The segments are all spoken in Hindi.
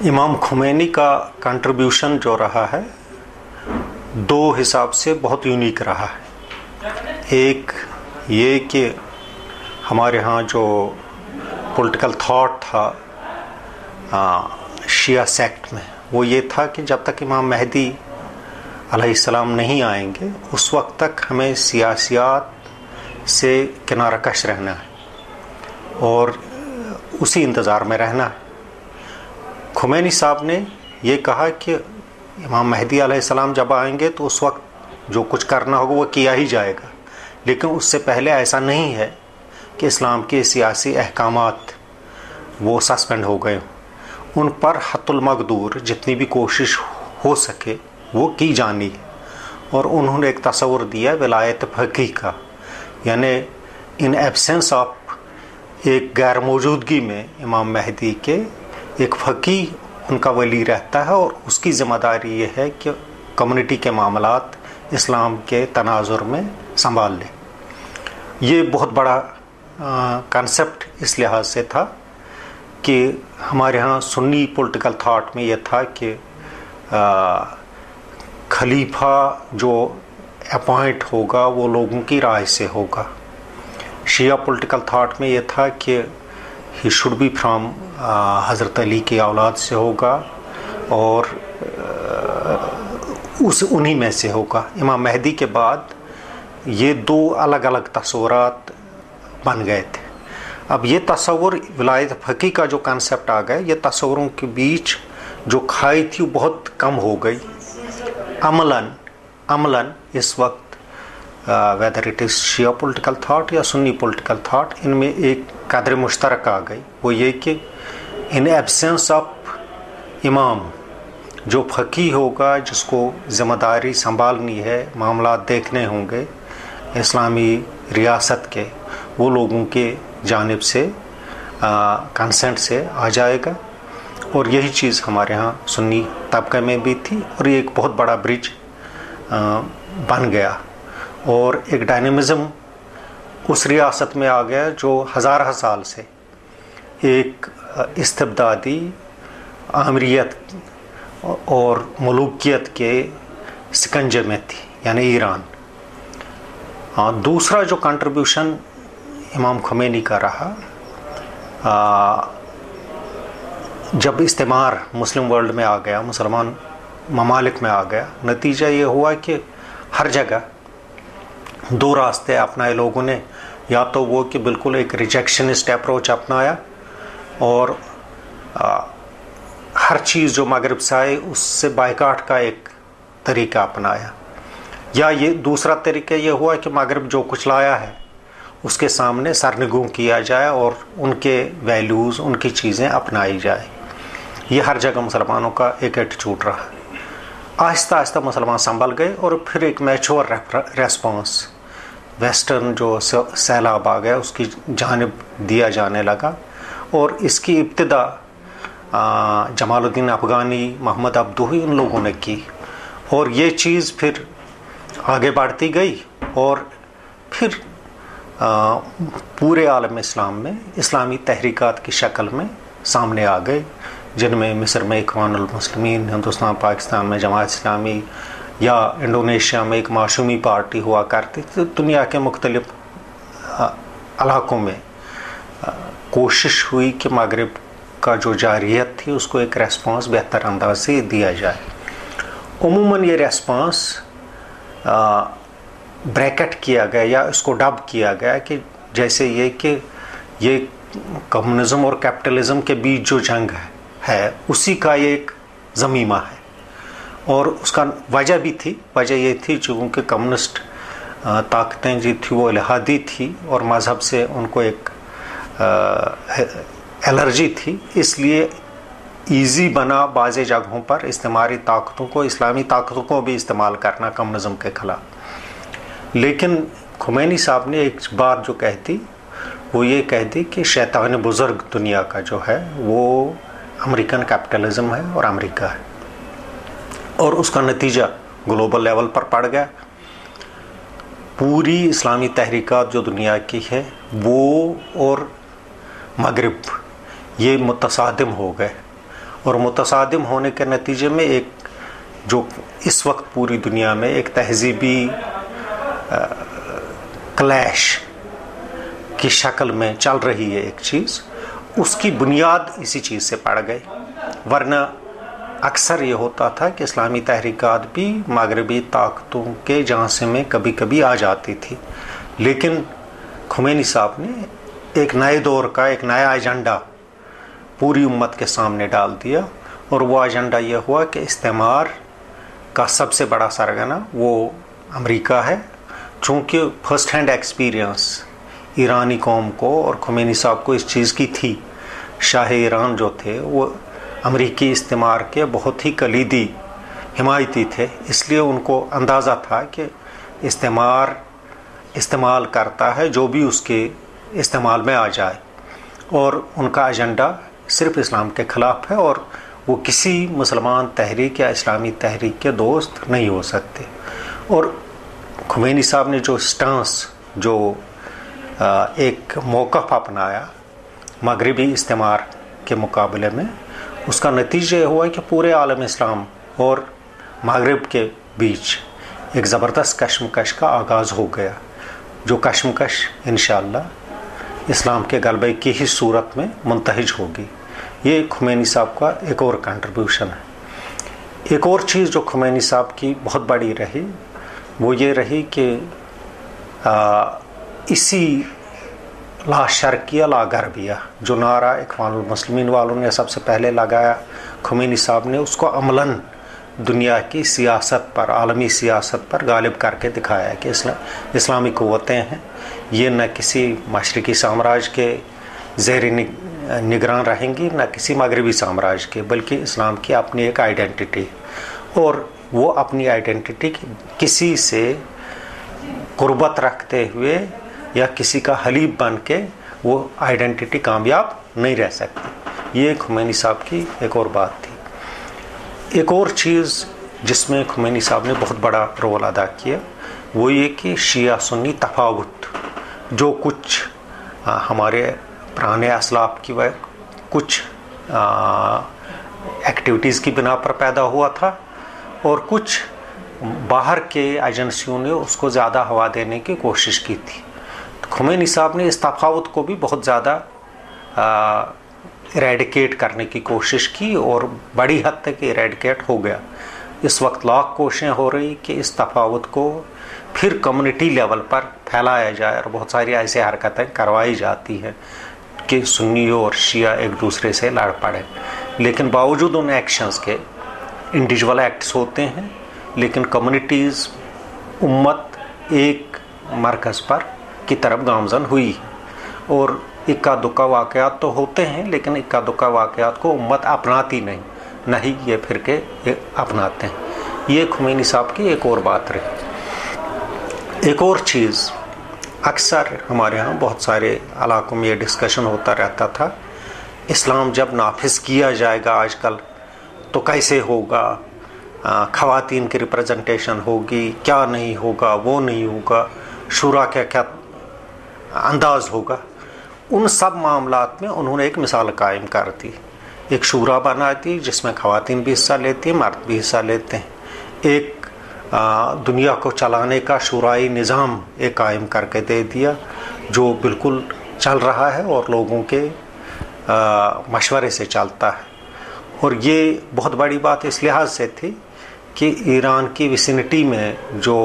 इमाम खुमैनी का कंट्रीब्यूशन जो रहा है दो हिसाब से बहुत यूनिक रहा है। एक ये कि हमारे यहाँ जो पॉलिटिकल थॉट था शिया सेक्ट में, वो ये था कि जब तक इमाम मेहदी अलैहिस्सलाम नहीं आएंगे उस वक्त तक हमें सियासियात से किनारा कश रहना है और उसी इंतज़ार में रहना है। खुमैनी साहब ने ये कहा कि इमाम मेहदी अलैहिस्सलाम जब आएंगे तो उस वक्त जो कुछ करना होगा वो किया ही जाएगा, लेकिन उससे पहले ऐसा नहीं है कि इस्लाम के सियासी अहकामात वो सस्पेंड हो गए, उन पर हत्तुल मक़दूर जितनी भी कोशिश हो सके वो की जानी है। और उन्होंने एक तस्वुर दिया विलायत फ़क़ीह का, यानी इन एब्सेंस ऑफ एक गैर मौजूदगी में इमाम मेहदी के एक फ़क़ीह उनका वली रहता है और उसकी ज़िम्मेदारी ये है कि कम्युनिटी के मामलात इस्लाम के तनाजुर में संभाल ले। ये बहुत बड़ा कंसेप्ट इस लिहाज से था कि हमारे यहाँ सुन्नी पॉलिटिकल थॉट में ये था कि खलीफा जो अपॉइंट होगा वो लोगों की राय से होगा। शिया पॉलिटिकल थॉट में ये था कि ही शुड बी फ्रॉम हज़रत अली की औलाद से होगा और उन्हीं में से होगा। इमाम मेहदी के बाद ये दो अलग अलग तस्वुरात बन गए थे। अब ये तस्वुर विलायत फ़क़ीह का जो कंसेप्ट आ गया, ये तस्वुरों के बीच जो खाई थी वो बहुत कम हो गई। अमलन इस वक्त whether it is Shia political thought या सुन्नी पॉलिटिकल थाट, इनमें एक कदर मुश्तरक आ गई। वो ये कि इन एब्सेंस ऑफ इमाम जो फ़क़ीह होगा, जिसको ज़िम्मेदारी संभालनी है, मामला देखने होंगे इस्लामी रियासत के, वो लोगों के जानिब से कंसेंट से आ जाएगा। और यही चीज़ हमारे यहाँ सुन्नी तबके में भी थी और ये एक बहुत बड़ा ब्रिज बन गया और एक डायनेमिज़म उस रियासत में आ गया जो हज़ार साल से एक इस्तिबदादी आमरीत और मलूकियत के शिकंजे में थी, यानी ईरान। दूसरा जो कंट्रीब्यूशन इमाम खुमैनी का रहा, जब इस्तेमार मुस्लिम वर्ल्ड में आ गया, मुसलमान ममालिक में आ गया, नतीजा ये हुआ कि हर जगह दो रास्ते अपनाए लोगों ने। या तो वो कि बिल्कुल एक रिजेक्शनिस्ट अप्रोच अपनाया और हर चीज़ जो मगरब से आए उससे बायकाट का एक तरीका अपनाया, या ये दूसरा तरीका ये हुआ कि मगरब जो कुछ लाया है उसके सामने सरनिगू किया जाए और उनके वैल्यूज़, उनकी चीज़ें अपनाई जाए। ये हर जगह मुसलमानों का एक एटीट्यूड रहा। आहिस्ता आहिस्ता मुसलमान संभल गए और फिर एक मैच्योर रेस्पॉन्स वेस्टर्न जो सैलाब आ गया उसकी जानिब दिया जाने लगा। और इसकी इब्तिदा जमालुद्दीन अफ़गानी, मोहम्मद अब्दूही, इन लोगों ने की और ये चीज़ फिर आगे बढ़ती गई और फिर पूरे आलम इस्लाम में इस्लामी तहरीकात की शक्ल में सामने आ गए, जिनमें मिस्र में इख्वानुल मुस्लिमीन, हिंदुस्तान पाकिस्तान में जमात इस्लामी, या इंडोनेशिया में एक माशूमी पार्टी हुआ करती थी। दुनिया के मुख्तलिफ इलाकों में कोशिश हुई कि मगरिब का जो जारियत थी उसको एक रेस्पॉन्स बेहतर अंदाज से दिया जाए। उमूमन ये रेस्पॉन्स ब्रैकेट किया गया या इसको डब किया गया कि जैसे ये कि ये कम्युनिज्म और कैपिटलिज्म के बीच जो जंग है उसी का ये एक ज़मीमा है। और उसका वजह भी थी, वजह ये थी चूँकि कम्युनिस्ट ताकतें जो थी वो इलाहादी थी और मज़हब से उनको एक एलर्जी थी, इसलिए ईज़ी बना बाज़ जगहों पर इस्तेमारी ताकतों को, इस्लामी ताकतों को भी इस्तेमाल करना कम्युनिज्म के ख़िलाफ़। लेकिन खुमैनी साहब ने एक बात जो कहती वो ये कहती कि शैतान बुज़ुर्ग दुनिया का जो है वो अमेरिकन कैपिटलिज्म है और अमेरिका है, और उसका नतीजा ग्लोबल लेवल पर पड़ गया। पूरी इस्लामी तहरीकात जो दुनिया की है वो और मगरिब ये मुतसादिम हो गए और मुतसादिम होने के नतीजे में एक जो इस वक्त पूरी दुनिया में एक तहजीबी क्लैश की शक्ल में चल रही है एक चीज़, उसकी बुनियाद इसी चीज़ से पड़ गई। वरना अक्सर ये होता था कि इस्लामी तहरीकात भी मगरबी ताकतों के झांसे में कभी कभी आ जाती थी, लेकिन खुमैनी साहब ने एक नए दौर का एक नया एजेंडा पूरी उम्मत के सामने डाल दिया, और वो एजेंडा ये हुआ कि इस्तेमार का सबसे बड़ा सरगना वो अमेरिका है। चूँकि फर्स्ट हैंड एक्सपीरियंस ईरानी कौम को और खुमैनी साहब को इस चीज़ की थी, शाह ईरान जो थे वो अमेरिकी इस्तेमार के बहुत ही कलीदी हिमायती थे, इसलिए उनको अंदाज़ा था कि इस्तेमाल करता है जो भी उसके इस्तेमाल में आ जाए, और उनका एजेंडा सिर्फ इस्लाम के ख़िलाफ़ है और वो किसी मुसलमान तहरीक या इस्लामी तहरीक के दोस्त नहीं हो सकते। और खुमैनी साहब ने जो स्टांस, जो एक मौक़िफ़ अपनाया मगरबी इस्तेमार के मुकाबले में, उसका नतीजा हुआ कि पूरे आलम इस्लाम और मगरब के बीच एक ज़बरदस्त कशमकश का आगाज़ हो गया, जो कशमकश इंशाअल्लाह इस्लाम के गलबे की ही सूरत में मुंतहिज होगी। ये खुमैनी साहब का एक और कंट्रीब्यूशन है। एक और चीज़ जो खुमैनी साहब की बहुत बड़ी रही वो ये रही कि इसी ला शर्किया ला गरबिया जो नारा इख्वानुल मुस्लिमीन वालों ने सबसे पहले लगाया, खुमैनी साहब ने उसको अमलन दुनिया की सियासत पर, आलमी सियासत पर गालिब करके दिखाया कि इस्लामी क़ुव्वतें हैं, ये न किसी मशरक़ी साम्राज्य के ज़ेर निगरान रहेंगी, न किसी मगरबी साम्राज्य के, बल्कि इस्लाम की अपनी एक आइडेंटिटी, और वो अपनी आइडेंटिटी किसी से कुर्बत रखते हुए या किसी का हलीफ बन के वो आइडेंटिटी कामयाब नहीं रह सकती। ये खुमैनी साहब की एक और बात थी। एक और चीज़ जिसमें खुमैनी साहब ने बहुत बड़ा रोल अदा किया वो ये कि शिया सुन्नी तफावुत जो कुछ हमारे पुराने असलाफ की वजह कुछ एक्टिविटीज़ की बिना पर पैदा हुआ था, और कुछ बाहर के एजेंसियों ने उसको ज़्यादा हवा देने की कोशिश की थी। तो खुमैनी साहब ने इस तफावत को भी बहुत ज़्यादा इरेडिकेट करने की कोशिश की, और बड़ी हद तक इरेडिकेट हो गया। इस वक्त लाख कोशिशें हो रही कि इस तफावत को फिर कम्युनिटी लेवल पर फैलाया जाए, और बहुत सारी ऐसी हरकतें करवाई जाती हैं कि सुन्नी और शिया एक दूसरे से लड़ पड़े। लेकिन बावजूद उन एक्शंस के इंडिविजुअल एक्ट्स होते हैं, लेकिन कम्युनिटीज़, उम्मत एक मरकज़ पर की तरफ गामज़न हुई है। और इक्का दुक्का वाक़यात तो होते हैं, लेकिन इक्का दुक्का वाक़यात को उम्मत अपनाती नहीं ये फिरके अपनाते हैं। ये खुमैनी साहब की एक और बात रही। एक और चीज़ अक्सर हमारे यहाँ बहुत सारे इलाकों में ये डिस्कशन होता रहता था, इस्लाम जब नाफिज किया जाएगा आजकल तो कैसे होगा, ख़वातीन की रिप्रेजेंटेशन होगी, क्या नहीं होगा, वो नहीं होगा, शूरा क्या क्या अंदाज होगा। उन सब मामलात में उन्होंने एक मिसाल कायम कर दी, एक शूरा बना दी जिसमें ख़वातीन भी हिस्सा लेती हैं, मर्द भी हिस्सा लेते हैं। एक दुनिया को चलाने का शूराई निज़ाम एक कायम करके दे दिया जो बिल्कुल चल रहा है और लोगों के मशवरे से चलता है। और ये बहुत बड़ी बात इस लिहाज से थी कि ईरान की विसिनिटी में जो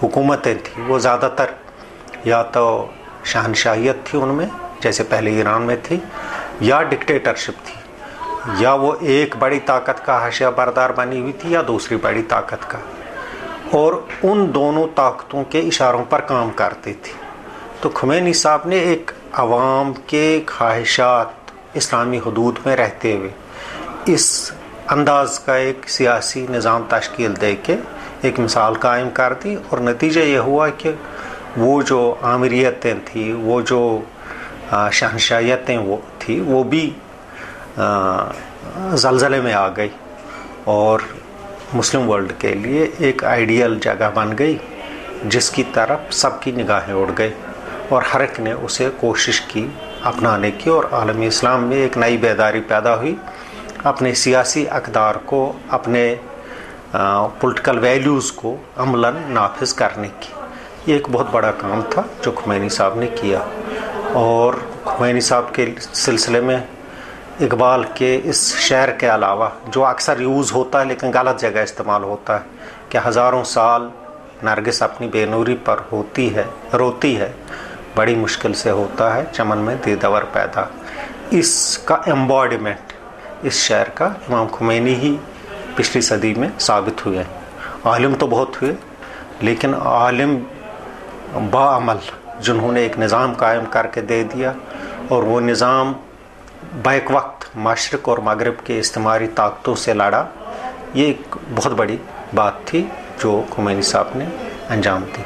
हुकूमतें थी वो ज़्यादातर या तो शहनशाहियत थी उनमें, जैसे पहले ईरान में थी, या डिक्टेटरशिप थी, या वो एक बड़ी ताकत का हाशिया बरदार बनी हुई थी या दूसरी बड़ी ताकत का, और उन दोनों ताकतों के इशारों पर काम करती थी। तो खुमैनी साहब ने एक अवाम के ख्वाहिशात इस्लामी हदूद में रहते हुए इस अंदाज का एक सियासी निज़ाम तश्कील दे के एक मिसाल कायम कर दी, और नतीजा ये हुआ कि वो जो आमिरियतें थी, वो जो शहनशाहियतें वो थी, वो भी ज़लज़ले में आ गई और मुस्लिम वर्ल्ड के लिए एक आइडियल जगह बन गई जिसकी तरफ सबकी निगाहें उड़ गई, और हर एक ने उसे कोशिश की अपनाने की, और आलमी इस्लाम में एक नई बेदारी पैदा हुई अपने सियासी अक़दार को, अपने पॉलिटिकल वैल्यूज़ को अमलन नाफिज करने की। ये एक बहुत बड़ा काम था जो खुमैनी साहब ने किया। और खुमैनी साहब के सिलसिले में इकबाल के इस शेर के अलावा, जो अक्सर यूज़ होता है लेकिन गलत जगह इस्तेमाल होता है, कि हज़ारों साल नरगिस अपनी बेनूरी पर रोती है, बड़ी मुश्किल से होता है चमन में दीदावर पैदा। इसका एम्बॉडीमेंट इस शेर का इमाम खुमैनी ही पिछली सदी में साबित हुए। आलिम तो बहुत हुए, लेकिन आलिम बाअमल जिन्होंने एक निज़ाम कायम करके दे दिया, और वो निज़ाम बैक वक्त मशरिक़ और मगरिब के इस्तिमारी ताकतों से लड़ा, ये एक बहुत बड़ी बात थी जो खुमैनी साहब ने अंजाम दी।